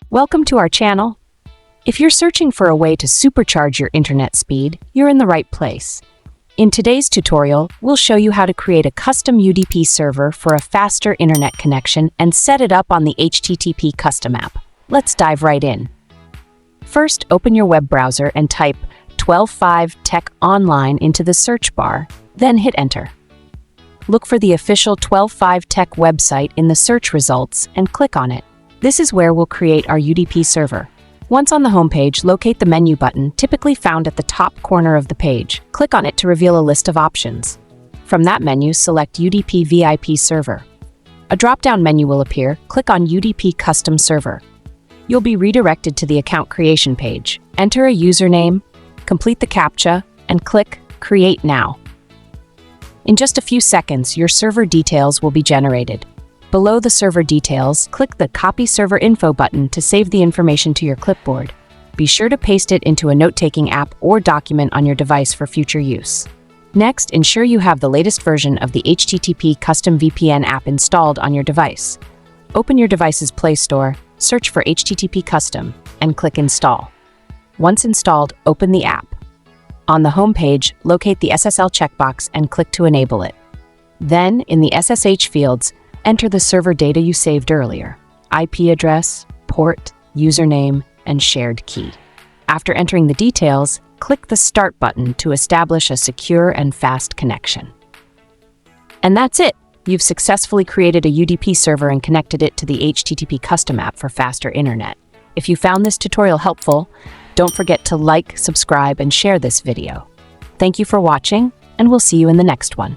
Welcome to our channel. If you're searching for a way to supercharge your internet speed, you're in the right place. In today's tutorial, we'll show you how to create a custom UDP server for a faster internet connection and set it up on the HTTP Custom app. Let's dive right in. First, open your web browser and type 12.5 Online into the search bar, then hit enter. Look for the official 12.5 Tech website in the search results and click on it. This is where we'll create our UDP server. Once on the homepage, locate the menu button, typically found at the top corner of the page. Click on it to reveal a list of options. From that menu, select UDP VIP Server. A drop-down menu will appear. Click on UDP Custom Server. You'll be redirected to the account creation page. Enter a username, complete the CAPTCHA, and click Create Now. In just a few seconds, your server details will be generated. Below the server details, click the Copy Server Info button to save the information to your clipboard. Be sure to paste it into a note-taking app or document on your device for future use. Next, ensure you have the latest version of the HTTP Custom VPN app installed on your device. Open your device's Play Store, search for HTTP Custom, and click Install. Once installed, open the app. On the home page, locate the SSL checkbox and click to enable it. Then, in the SSH fields, enter the server data you saved earlier: IP address, port, username, and shared key. After entering the details, click the Start button to establish a secure and fast connection. And that's it! You've successfully created a UDP server and connected it to the HTTP Custom app for faster internet. If you found this tutorial helpful, don't forget to like, subscribe, and share this video. Thank you for watching, and we'll see you in the next one.